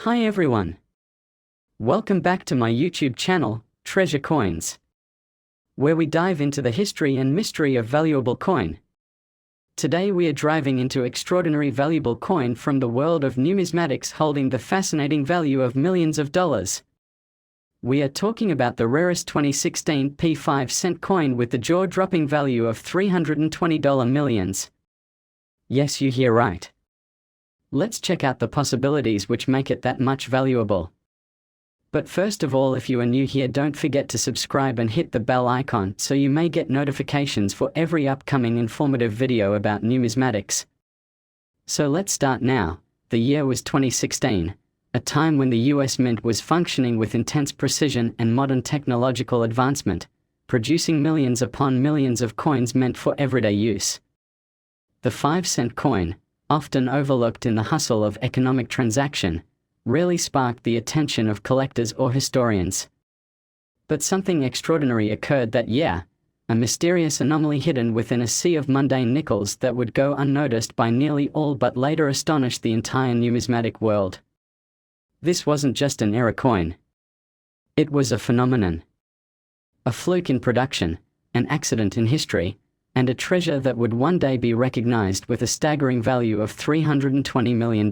Hi everyone. Welcome back to my YouTube channel, Treasure Coins, where we dive into the history and mystery of valuable coin. Today we are driving into extraordinary valuable coin from the world of numismatics holding the fascinating value of millions of dollars. We are talking about the rarest 2016 P5 coin with the jaw-dropping value of $320 millions. Yes, you hear right. Let's check out the possibilities which make it that much valuable. But first of all, if you are new here, don't forget to subscribe and hit the bell icon so you may get notifications for every upcoming informative video about numismatics. So let's start now. The year was 2016, a time when the US Mint was functioning with intense precision and modern technological advancement, producing millions upon millions of coins meant for everyday use. The 5-cent coin, often overlooked in the hustle of economic transaction, rarely sparked the attention of collectors or historians. But something extraordinary occurred that year, a mysterious anomaly hidden within a sea of mundane nickels that would go unnoticed by nearly all but later astonished the entire numismatic world. This wasn't just an error coin. It was a phenomenon. A fluke in production, an accident in history, and a treasure that would one day be recognized with a staggering value of $320 million.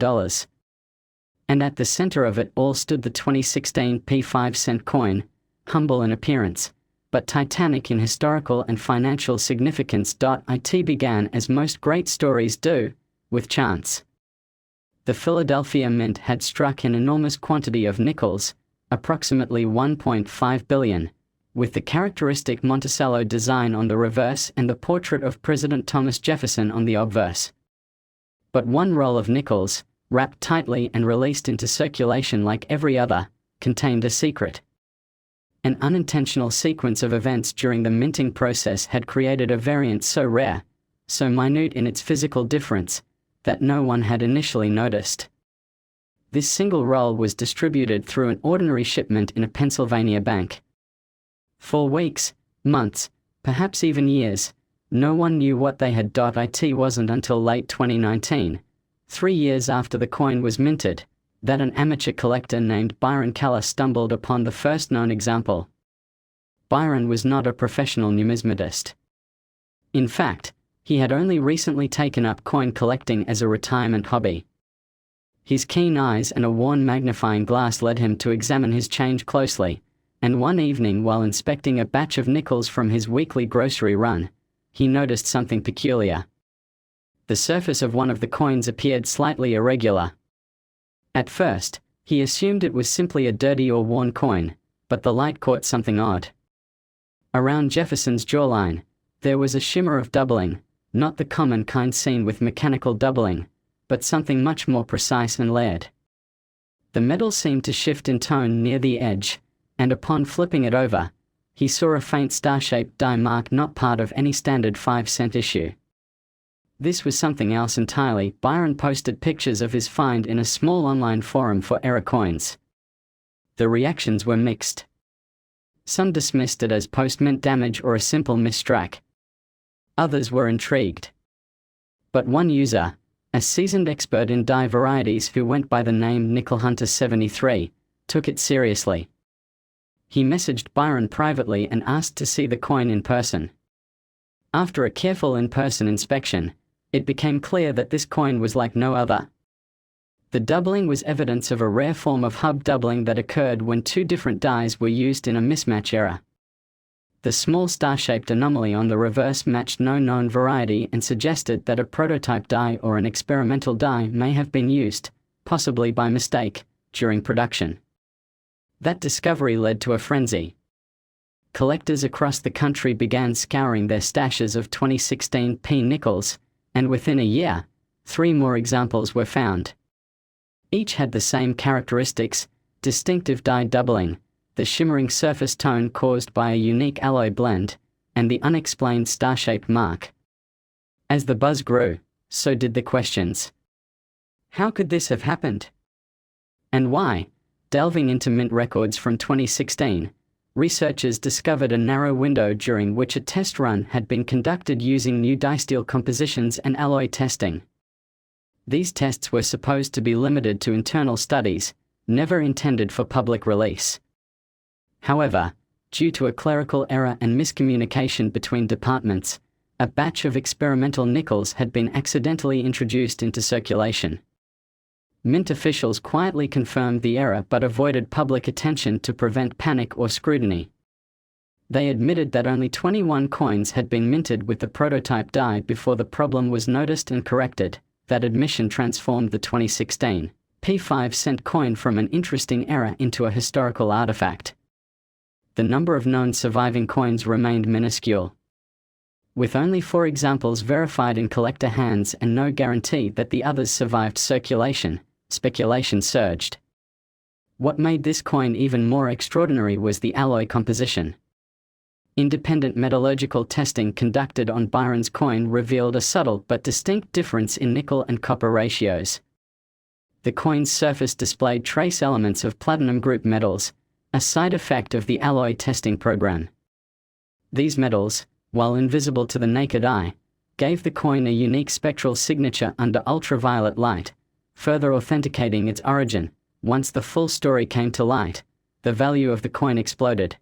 And at the center of it all stood the 2016 P5 coin, humble in appearance, but titanic in historical and financial significance. It began as most great stories do, with chance. The Philadelphia Mint had struck an enormous quantity of nickels, approximately 1.5 billion, with the characteristic Monticello design on the reverse and the portrait of President Thomas Jefferson on the obverse. But one roll of nickels, wrapped tightly and released into circulation like every other, contained a secret. An unintentional sequence of events during the minting process had created a variant so rare, so minute in its physical difference, that no one had initially noticed. This single roll was distributed through an ordinary shipment in a Pennsylvania bank. For weeks, months, perhaps even years, no one knew what they had. It wasn't until late 2019, 3 years after the coin was minted, that an amateur collector named Byron Keller stumbled upon the first known example. Byron was not a professional numismatist. In fact, he had only recently taken up coin collecting as a retirement hobby. His keen eyes and a worn magnifying glass led him to examine his change closely, and one evening while inspecting a batch of nickels from his weekly grocery run, he noticed something peculiar. The surface of one of the coins appeared slightly irregular. At first, he assumed it was simply a dirty or worn coin, but the light caught something odd. Around Jefferson's jawline, there was a shimmer of doubling, not the common kind seen with mechanical doubling, but something much more precise and layered. The metal seemed to shift in tone near the edge, and upon flipping it over, he saw a faint star-shaped die mark not part of any standard 5-cent issue. This was something else entirely. Byron posted pictures of his find in a small online forum for error coins. The reactions were mixed. Some dismissed it as post-mint damage or a simple misstrike. Others were intrigued. But one user, a seasoned expert in die varieties who went by the name NickelHunter73, took it seriously. He messaged Byron privately and asked to see the coin in person. After a careful in-person inspection, it became clear that this coin was like no other. The doubling was evidence of a rare form of hub doubling that occurred when two different dies were used in a mismatch error. The small star-shaped anomaly on the reverse matched no known variety and suggested that a prototype die or an experimental die may have been used, possibly by mistake, during production. That discovery led to a frenzy. Collectors across the country began scouring their stashes of 2016 P nickels, and within a year, 3 more examples were found. Each had the same characteristics: distinctive die doubling, the shimmering surface tone caused by a unique alloy blend, and the unexplained star-shaped mark. As the buzz grew, so did the questions. How could this have happened? And why? Delving into mint records from 2016, researchers discovered a narrow window during which a test run had been conducted using new die steel compositions and alloy testing. These tests were supposed to be limited to internal studies, never intended for public release. However, due to a clerical error and miscommunication between departments, a batch of experimental nickels had been accidentally introduced into circulation. Mint officials quietly confirmed the error but avoided public attention to prevent panic or scrutiny. They admitted that only 21 coins had been minted with the prototype die before the problem was noticed and corrected. That admission transformed the 2016 P5-cent coin from an interesting error into a historical artifact. The number of known surviving coins remained minuscule. With only 4 examples verified in collector hands and no guarantee that the others survived circulation, speculation surged. What made this coin even more extraordinary was the alloy composition. Independent metallurgical testing conducted on Byron's coin revealed a subtle but distinct difference in nickel and copper ratios. The coin's surface displayed trace elements of platinum group metals, a side effect of the alloy testing program. These metals, while invisible to the naked eye, gave the coin a unique spectral signature under ultraviolet light, further authenticating its origin. Once the full story came to light, the value of the coin exploded.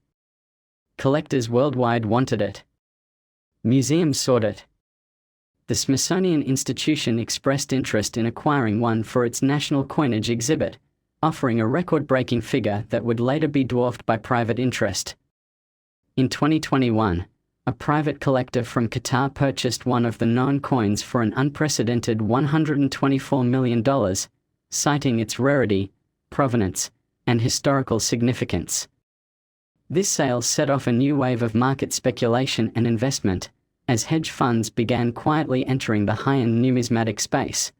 Collectors worldwide wanted it. Museums sought it. The Smithsonian Institution expressed interest in acquiring one for its national coinage exhibit, offering a record-breaking figure that would later be dwarfed by private interest. In 2021, a private collector from Qatar purchased one of the known coins for an unprecedented $124 million, citing its rarity, provenance, and historical significance. This sale set off a new wave of market speculation and investment, as hedge funds began quietly entering the high-end numismatic space.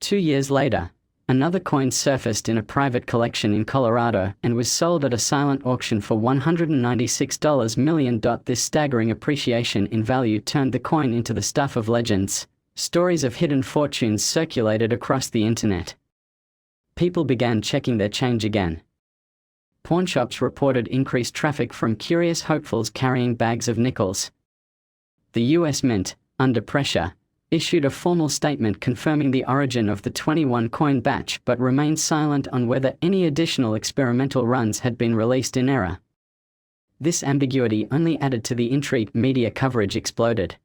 2 years later, another coin surfaced in a private collection in Colorado and was sold at a silent auction for $196 million. This staggering appreciation in value turned the coin into the stuff of legends. Stories of hidden fortunes circulated across the internet. People began checking their change again. Pawnshops reported increased traffic from curious hopefuls carrying bags of nickels. The US Mint, under pressure, issued a formal statement confirming the origin of the 21 coin batch but remained silent on whether any additional experimental runs had been released in error. This ambiguity only added to the intrigue. Media coverage exploded.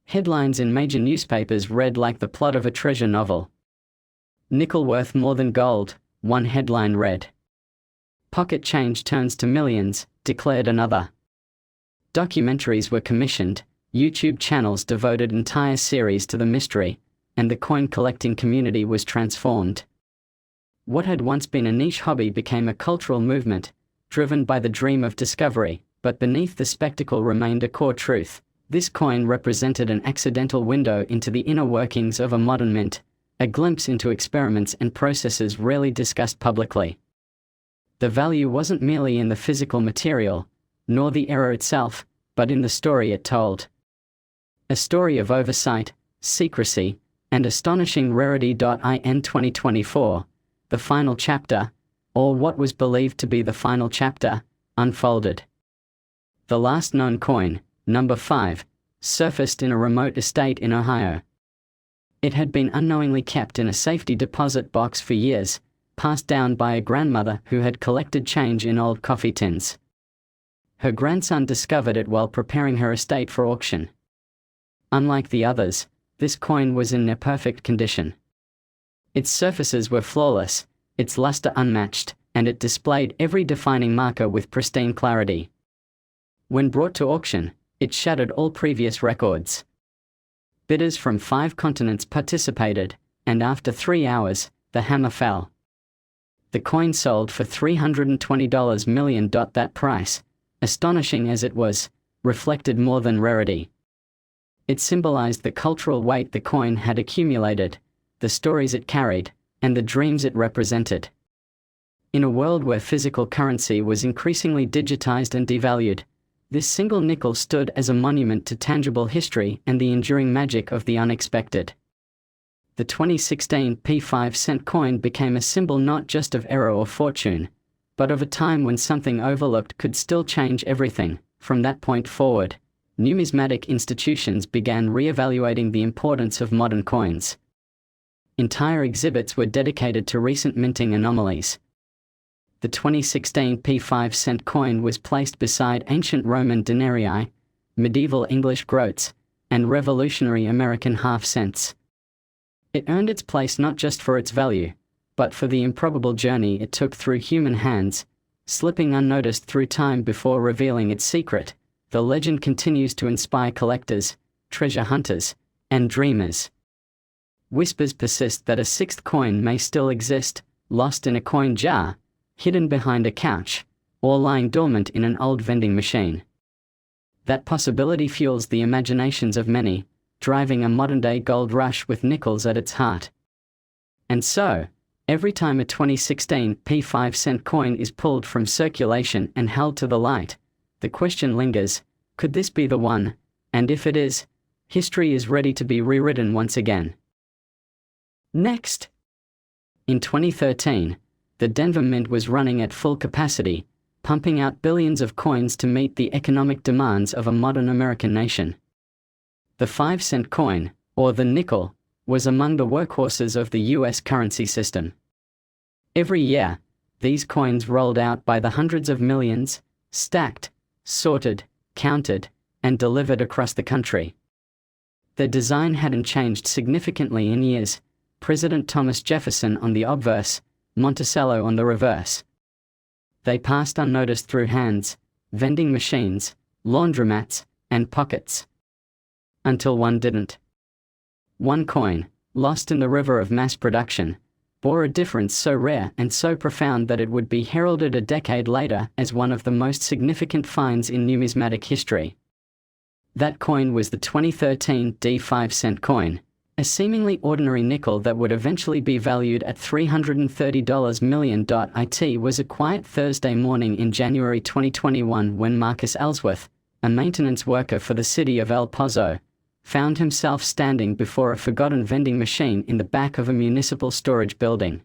Headlines in major newspapers read like the plot of a treasure novel. "Nickel worth more than gold," one headline read. "Pocket change turns to millions," declared another. Documentaries were commissioned, YouTube channels devoted entire series to the mystery, and the coin collecting community was transformed. What had once been a niche hobby became a cultural movement, driven by the dream of discovery, but beneath the spectacle remained a core truth. This coin represented an accidental window into the inner workings of a modern mint, a glimpse into experiments and processes rarely discussed publicly. The value wasn't merely in the physical material, nor the error itself, but in the story it told. A story of oversight, secrecy, and astonishing rarity. In 2024, the final chapter, or what was believed to be the final chapter, unfolded. The last known coin, number 5, surfaced in a remote estate in Ohio. It had been unknowingly kept in a safety deposit box for years, passed down by a grandmother who had collected change in old coffee tins. Her grandson discovered it while preparing her estate for auction. Unlike the others, this coin was in near perfect condition. Its surfaces were flawless, its luster unmatched, and it displayed every defining marker with pristine clarity. When brought to auction, it shattered all previous records. Bidders from 5 continents participated, and after 3 hours, the hammer fell. The coin sold for $320 million. That price, astonishing as it was, reflected more than rarity. It symbolized the cultural weight the coin had accumulated, the stories it carried, and the dreams it represented. In a world where physical currency was increasingly digitized and devalued, this single nickel stood as a monument to tangible history and the enduring magic of the unexpected. The 2016 P5-cent coin became a symbol not just of error or fortune, but of a time when something overlooked could still change everything. From that point forward, numismatic institutions began re-evaluating the importance of modern coins. Entire exhibits were dedicated to recent minting anomalies. The 2016 P5-cent coin was placed beside ancient Roman denarii, medieval English groats, and revolutionary American half-cents. It earned its place not just for its value, but for the improbable journey it took through human hands, slipping unnoticed through time before revealing its secret. The legend continues to inspire collectors, treasure hunters, and dreamers. Whispers persist that a sixth coin may still exist, lost in a coin jar, hidden behind a couch, or lying dormant in an old vending machine. That possibility fuels the imaginations of many, driving a modern-day gold rush with nickels at its heart. And so, every time a 2016 P5-cent coin is pulled from circulation and held to the light, the question lingers, could this be the one? And if it is, history is ready to be rewritten once again. Next. In 2013, the Denver Mint was running at full capacity, pumping out billions of coins to meet the economic demands of a modern American nation. The 5-cent coin, or the nickel, was among the workhorses of the US currency system. Every year, these coins rolled out by the hundreds of millions, stacked, sorted, counted, and delivered across the country. Their design hadn't changed significantly in years. President Thomas Jefferson on the obverse, Monticello on the reverse. They passed unnoticed through hands, vending machines, laundromats, and pockets. Until one didn't. One coin, lost in the river of mass production, bore a difference so rare and so profound that it would be heralded a decade later as one of the most significant finds in numismatic history. That coin was the 2013 D5-cent coin, a seemingly ordinary nickel that would eventually be valued at $330 million. It was a quiet Thursday morning in January 2021 when Marcus Ellsworth, a maintenance worker for the city of El Pozo, found himself standing before a forgotten vending machine in the back of a municipal storage building.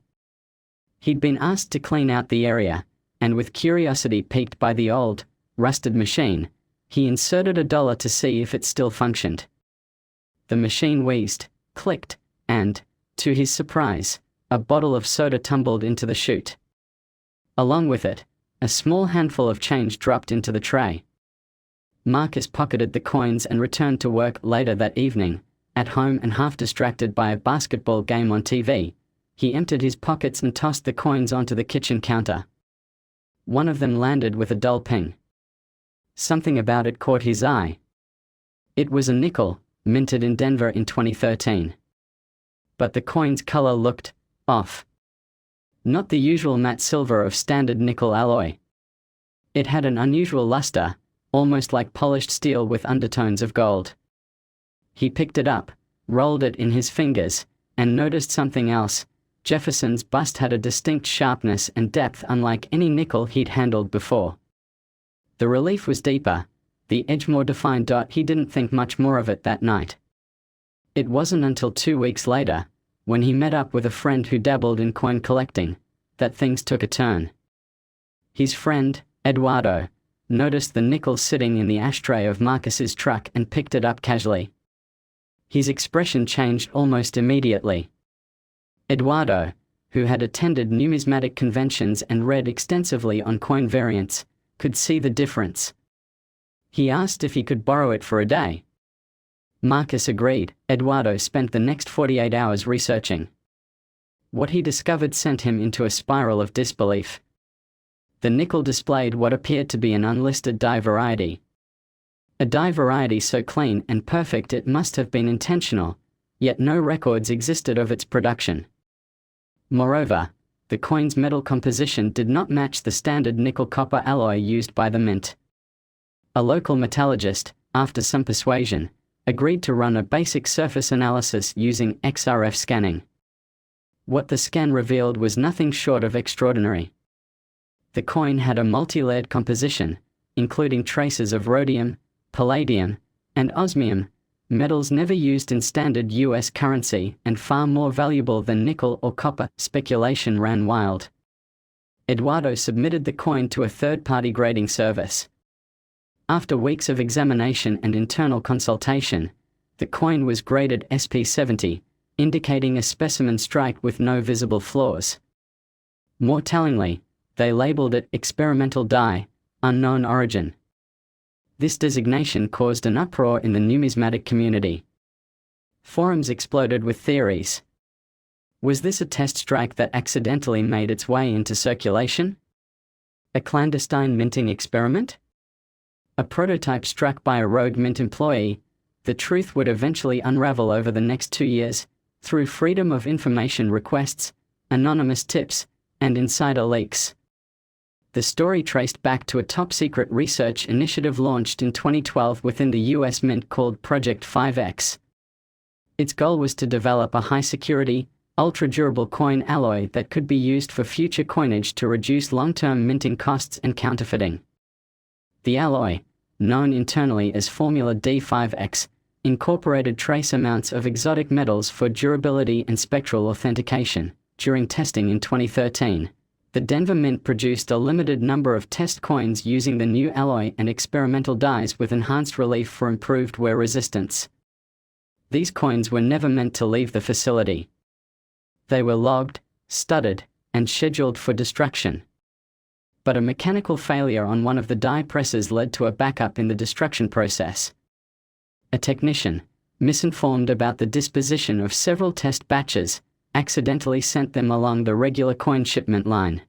He'd been asked to clean out the area, and with curiosity piqued by the old, rusted machine, he inserted $1 to see if it still functioned. The machine wheezed, clicked, and, to his surprise, a bottle of soda tumbled into the chute. Along with it, a small handful of change dropped into the tray. Marcus pocketed the coins and returned to work later that evening. At home and half distracted by a basketball game on TV, he emptied his pockets and tossed the coins onto the kitchen counter. One of them landed with a dull ping. Something about it caught his eye. It was a nickel, minted in Denver in 2013. But the coin's color looked off. Not the usual matte silver of standard nickel alloy. It had an unusual luster, almost like polished steel with undertones of gold. He picked it up, rolled it in his fingers, and noticed something else. Jefferson's bust had a distinct sharpness and depth unlike any nickel he'd handled before. The relief was deeper, the edge more defined. He didn't think much more of it that night. It wasn't until 2 weeks later, when he met up with a friend who dabbled in coin collecting, that things took a turn. His friend, Eduardo, noticed the nickel sitting in the ashtray of Marcus's truck and picked it up casually. His expression changed almost immediately. Eduardo, who had attended numismatic conventions and read extensively on coin variants, could see the difference. He asked if he could borrow it for a day. Marcus agreed. Eduardo spent the next 48 hours researching. What he discovered sent him into a spiral of disbelief. The nickel displayed what appeared to be an unlisted die variety. A die variety so clean and perfect it must have been intentional, yet no records existed of its production. Moreover, the coin's metal composition did not match the standard nickel-copper alloy used by the mint. A local metallurgist, after some persuasion, agreed to run a basic surface analysis using XRF scanning. What the scan revealed was nothing short of extraordinary. The coin had a multi-layered composition, including traces of rhodium, palladium, and osmium, metals never used in standard US currency and far more valuable than nickel or copper. Speculation ran wild. Eduardo submitted the coin to a third-party grading service. After weeks of examination and internal consultation, the coin was graded SP70, indicating a specimen strike with no visible flaws. More tellingly, they labeled it experimental die, unknown origin. This designation caused an uproar in the numismatic community. Forums exploded with theories. Was this a test strike that accidentally made its way into circulation? A clandestine minting experiment? A prototype struck by a rogue mint employee? The truth would eventually unravel over the next 2 years, through freedom of information requests, anonymous tips, and insider leaks. The story traced back to a top-secret research initiative launched in 2012 within the US Mint called Project 5X. Its goal was to develop a high-security, ultra-durable coin alloy that could be used for future coinage to reduce long-term minting costs and counterfeiting. The alloy, known internally as Formula D5X, incorporated trace amounts of exotic metals for durability and spectral authentication. During testing in 2013, the Denver Mint produced a limited number of test coins using the new alloy and experimental dies with enhanced relief for improved wear resistance. These coins were never meant to leave the facility. They were logged, studded, and scheduled for destruction. But a mechanical failure on one of the die presses led to a backup in the destruction process. A technician, misinformed about the disposition of several test batches, accidentally sent them along the regular coin shipment line.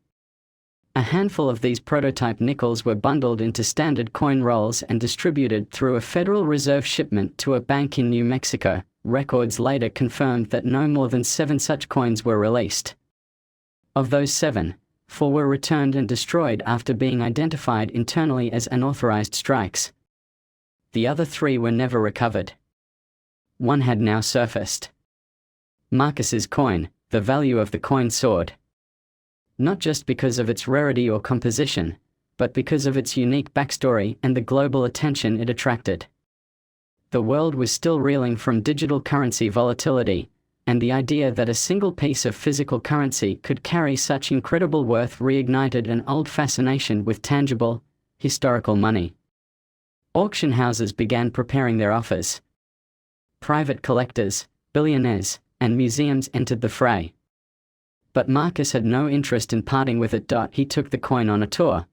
A handful of these prototype nickels were bundled into standard coin rolls and distributed through a Federal Reserve shipment to a bank in New Mexico. Records later confirmed that no more than 7 such coins were released. Of those 7, 4 were returned and destroyed after being identified internally as unauthorized strikes. The other 3 were never recovered. One had now surfaced. Marcus's coin, the value of the coin soared. Not just because of its rarity or composition, but because of its unique backstory and the global attention it attracted. The world was still reeling from digital currency volatility, and the idea that a single piece of physical currency could carry such incredible worth reignited an old fascination with tangible, historical money. Auction houses began preparing their offers. Private collectors, billionaires, and museums entered the fray. But Marcus had no interest in parting with it. He took the coin on a tour.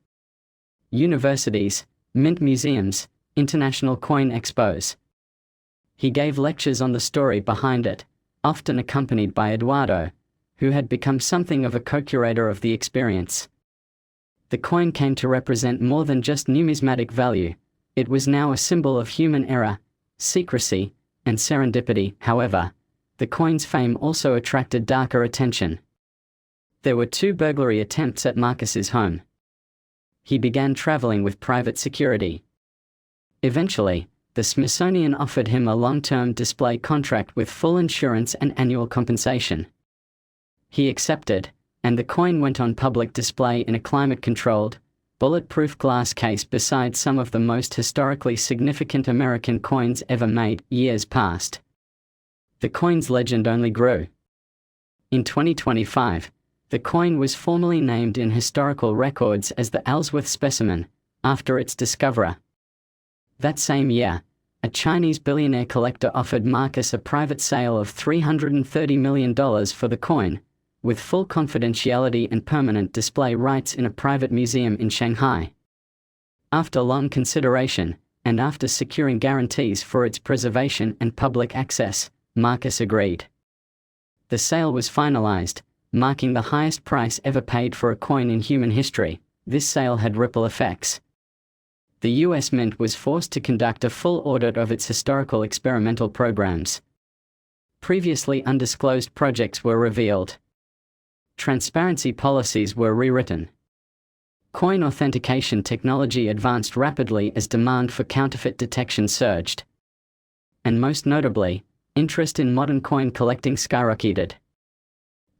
Universities, mint museums, international coin expos. He gave lectures on the story behind it, often accompanied by Eduardo, who had become something of a co-curator of the experience. The coin came to represent more than just numismatic value. It was now a symbol of human error, secrecy, and serendipity. However, the coin's fame also attracted darker attention. There were 2 burglary attempts at Marcus's home. He began traveling with private security. Eventually, the Smithsonian offered him a long-term display contract with full insurance and annual compensation. He accepted, and the coin went on public display in a climate-controlled, bulletproof glass case beside some of the most historically significant American coins ever made. Years passed. The coin's legend only grew. In 2025, the coin was formally named in historical records as the Ellsworth specimen, after its discoverer. That same year, a Chinese billionaire collector offered Marcus a private sale of $330 million for the coin, with full confidentiality and permanent display rights in a private museum in Shanghai. After long consideration, and after securing guarantees for its preservation and public access, Marcus agreed. The sale was finalized, marking the highest price ever paid for a coin in human history. This sale had ripple effects. The US Mint was forced to conduct a full audit of its historical experimental programs. Previously undisclosed projects were revealed. Transparency policies were rewritten. Coin authentication technology advanced rapidly as demand for counterfeit detection surged. And most notably, interest in modern coin collecting skyrocketed.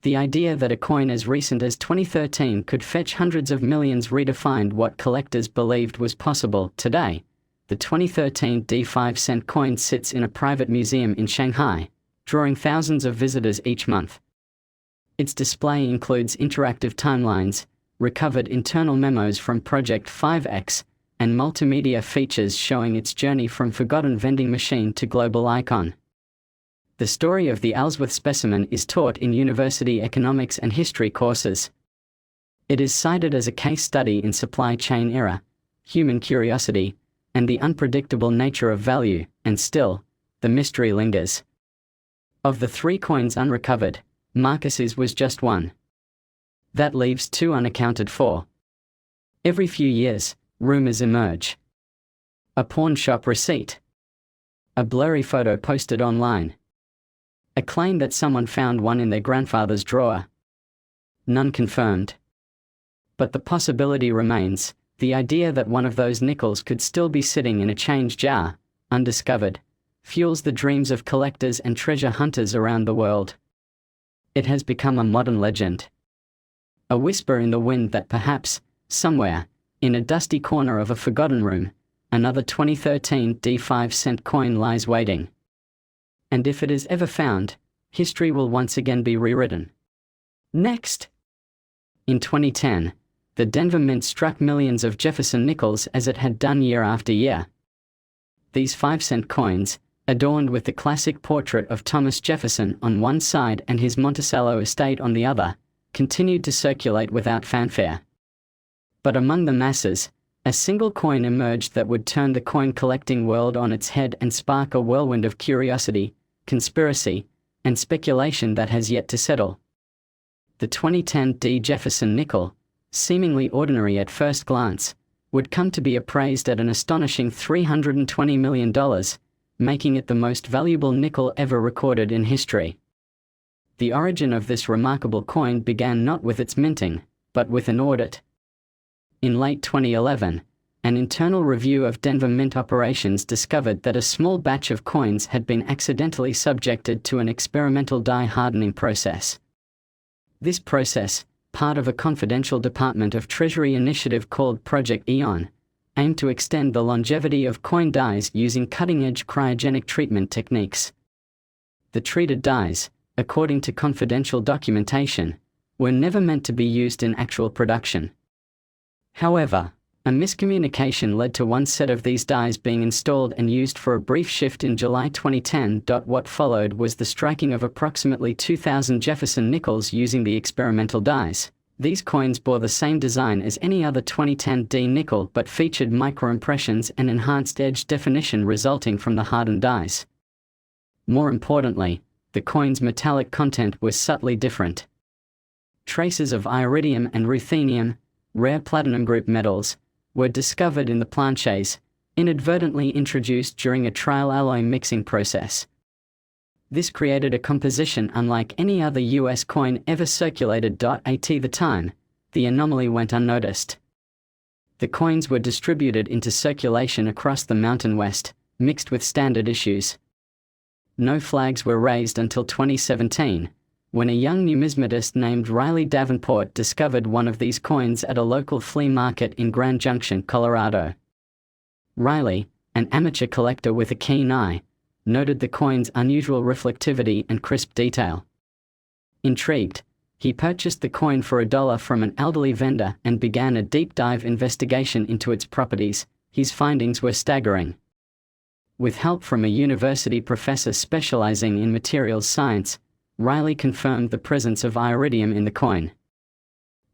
The idea that a coin as recent as 2013 could fetch hundreds of millions redefined what collectors believed was possible. Today, the 2013 D5 cent coin sits in a private museum in Shanghai, drawing thousands of visitors each month. Its display includes interactive timelines, recovered internal memos from Project 5X, and multimedia features showing its journey from forgotten vending machine to global icon. The story of the Ellsworth specimen is taught in university economics and history courses. It is cited as a case study in supply chain error, human curiosity, and the unpredictable nature of value, and still, the mystery lingers. Of the 3 coins unrecovered, Marcus's was just one. That leaves 2 unaccounted for. Every few years, rumors emerge. A pawn shop receipt. A blurry photo posted online. A claim that someone found one in their grandfather's drawer. None confirmed. But the possibility remains, the idea that one of those nickels could still be sitting in a change jar, undiscovered, fuels the dreams of collectors and treasure hunters around the world. It has become a modern legend. A whisper in the wind that perhaps, somewhere, in a dusty corner of a forgotten room, another 2013 D5-cent coin lies waiting. And if it is ever found, history will once again be rewritten. Next! In 2010, the Denver Mint struck millions of Jefferson nickels as it had done year after year. These 5-cent coins, adorned with the classic portrait of Thomas Jefferson on one side and his Monticello estate on the other, continued to circulate without fanfare. But among the masses, a single coin emerged that would turn the coin-collecting world on its head and spark a whirlwind of curiosity, conspiracy, and speculation that has yet to settle. The 2010 D. Jefferson nickel, seemingly ordinary at first glance, would come to be appraised at an astonishing $320 million, making it the most valuable nickel ever recorded in history. The origin of this remarkable coin began not with its minting, but with an audit. In late 2011, an internal review of Denver Mint operations discovered that a small batch of coins had been accidentally subjected to an experimental die hardening process. This process, part of a confidential Department of Treasury initiative called Project Eon, aimed to extend the longevity of coin dies using cutting-edge cryogenic treatment techniques. The treated dies, according to confidential documentation, were never meant to be used in actual production. However, a miscommunication led to one set of these dies being installed and used for a brief shift in July 2010. What followed was the striking of approximately 2,000 Jefferson nickels using the experimental dies. These coins bore the same design as any other 2010 D nickel but featured microimpressions and enhanced edge definition resulting from the hardened dies. More importantly, the coin's metallic content was subtly different. Traces of iridium and ruthenium, rare platinum group metals, were discovered in the planches, inadvertently introduced during a trial alloy mixing process. This created a composition unlike any other US coin ever circulated. At the time, the anomaly went unnoticed. The coins were distributed into circulation across the Mountain West, mixed with standard issues. No flags were raised until 2017, when a young numismatist named Riley Davenport discovered one of these coins at a local flea market in Grand Junction, Colorado. Riley, an amateur collector with a keen eye, noted the coin's unusual reflectivity and crisp detail. Intrigued, he purchased the coin for $1 from an elderly vendor and began a deep dive investigation into its properties. His findings were staggering. With help from a university professor specializing in materials science, Riley confirmed the presence of iridium in the coin.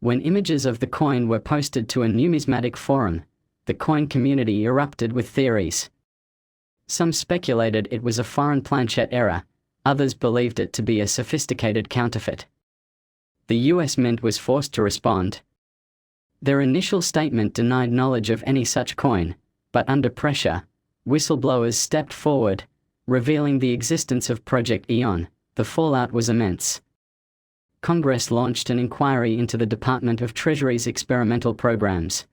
When images of the coin were posted to a numismatic forum, the coin community erupted with theories. Some speculated it was a foreign planchette error, others believed it to be a sophisticated counterfeit. The US Mint was forced to respond. Their initial statement denied knowledge of any such coin, but under pressure, whistleblowers stepped forward, revealing the existence of Project Eon. The fallout was immense. Congress launched an inquiry into the Department of Treasury's experimental programs.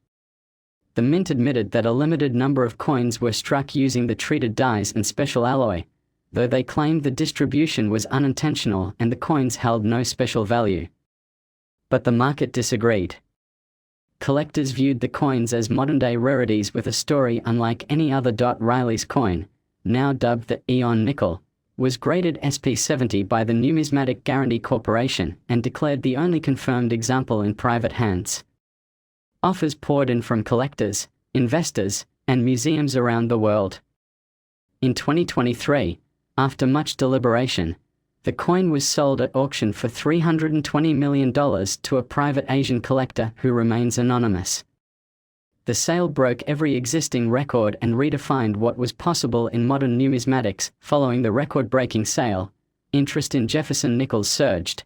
The Mint admitted that a limited number of coins were struck using the treated dies and special alloy, though they claimed the distribution was unintentional and the coins held no special value. But the market disagreed. Collectors viewed the coins as modern-day rarities with a story unlike any other. Riley's coin, now dubbed the Eon nickel, was graded SP70 by the Numismatic Guarantee Corporation and declared the only confirmed example in private hands. Offers poured in from collectors, investors, and museums around the world. In 2023, After much deliberation, the coin was sold at auction for $320 million to a private Asian collector who remains anonymous. The sale broke every existing record and redefined what was possible in modern numismatics. Following the record-breaking sale, interest in Jefferson nickels surged.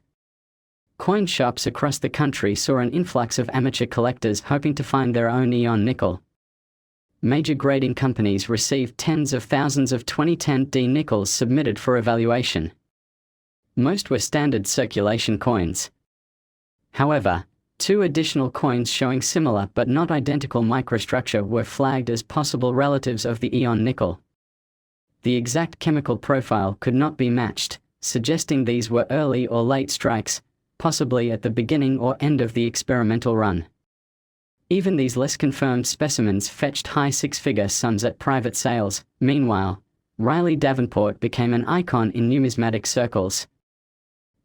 Coin shops across the country saw an influx of amateur collectors hoping to find their own Eon nickel. Major grading companies received tens of thousands of 2010D nickels submitted for evaluation. Most were standard circulation coins. However, 2 additional coins showing similar but not identical microstructure were flagged as possible relatives of the Eon nickel. The exact chemical profile could not be matched, suggesting these were early or late strikes, possibly at the beginning or end of the experimental run. Even these less confirmed specimens fetched high 6-figure sums at private sales. Meanwhile, Riley Davenport became an icon in numismatic circles.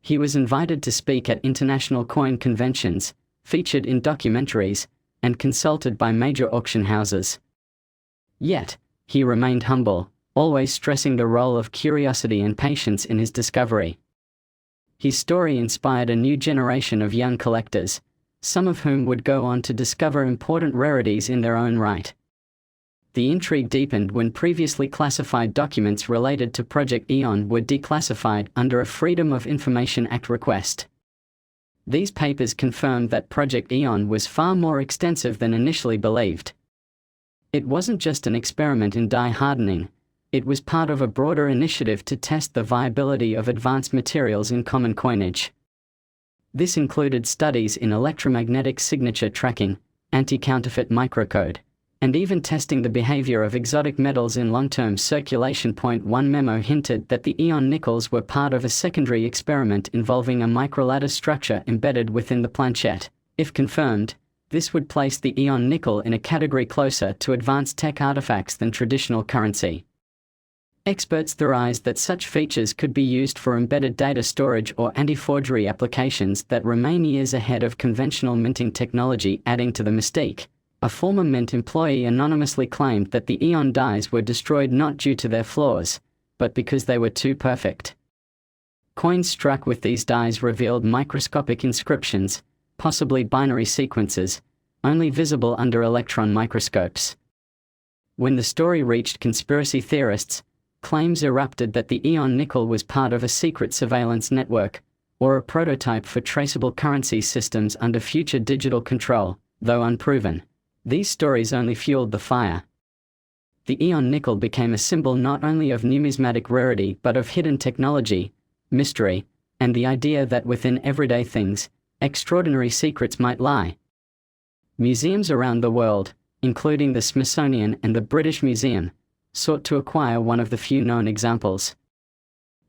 He was invited to speak at international coin conventions, featured in documentaries, and consulted by major auction houses. Yet, he remained humble, always stressing the role of curiosity and patience in his discovery. His story inspired a new generation of young collectors, some of whom would go on to discover important rarities in their own right. The intrigue deepened when previously classified documents related to Project Eon were declassified under a Freedom of Information Act request. These papers confirmed that Project Eon was far more extensive than initially believed. It wasn't just an experiment in die hardening, it was part of a broader initiative to test the viability of advanced materials in common coinage. This included studies in electromagnetic signature tracking, anti-counterfeit microcode, and even testing the behavior of exotic metals in long-term circulation. One memo hinted that the Eon nickels were part of a secondary experiment involving a microlattice structure embedded within the planchette. If confirmed, this would place the Eon nickel in a category closer to advanced tech artifacts than traditional currency. Experts theorized that such features could be used for embedded data storage or anti-forgery applications that remain years ahead of conventional minting technology. Adding to the mystique, a former Mint employee anonymously claimed that the Eon dies were destroyed not due to their flaws, but because they were too perfect. Coins struck with these dies revealed microscopic inscriptions, possibly binary sequences, only visible under electron microscopes. When the story reached conspiracy theorists, claims erupted that the Eon nickel was part of a secret surveillance network, or a prototype for traceable currency systems under future digital control, though unproven. These stories only fueled the fire. The Eon nickel became a symbol not only of numismatic rarity but of hidden technology, mystery, and the idea that within everyday things, extraordinary secrets might lie. Museums around the world, including the Smithsonian and the British Museum, sought to acquire one of the few known examples.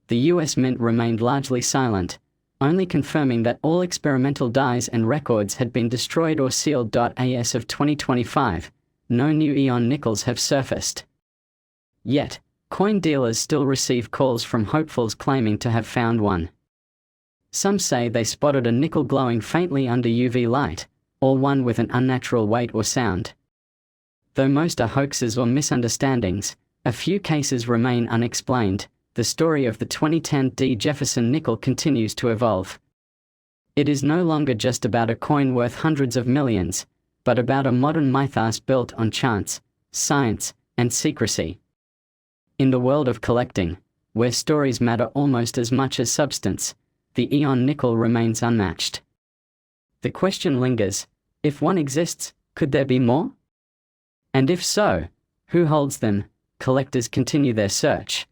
The US Mint remained largely silent, only confirming that all experimental dies and records had been destroyed or sealed. As of 2025, no new Eon nickels have surfaced. Yet, coin dealers still receive calls from hopefuls claiming to have found one. Some say they spotted a nickel glowing faintly under UV light, or one with an unnatural weight or sound. Though most are hoaxes or misunderstandings, a few cases remain unexplained. The story of the 2010D Jefferson nickel continues to evolve. It is no longer just about a coin worth hundreds of millions, but about a modern mythos built on chance, science, and secrecy. In the world of collecting, where stories matter almost as much as substance, the Eon nickel remains unmatched. The question lingers: if one exists, could there be more? And if so, who holds them? Collectors continue their search.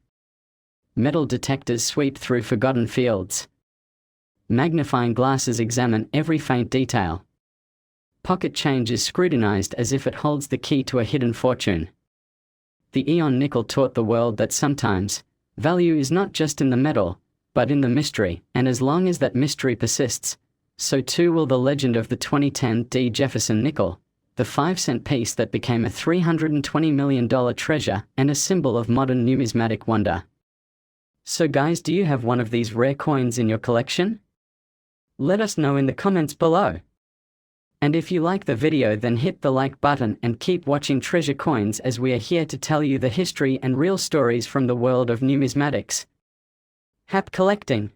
Metal detectors sweep through forgotten fields. Magnifying glasses examine every faint detail. Pocket change is scrutinized as if it holds the key to a hidden fortune. The Eon nickel taught the world that sometimes, value is not just in the metal, but in the mystery, and as long as that mystery persists, so too will the legend of the 2010D Jefferson nickel, the 5-cent piece that became a $320 million treasure and a symbol of modern numismatic wonder. So guys, do you have one of these rare coins in your collection? Let us know in the comments below. And if you like the video, then hit the like button and keep watching Treasure Coins, as we are here to tell you the history and real stories from the world of numismatics. Happy collecting!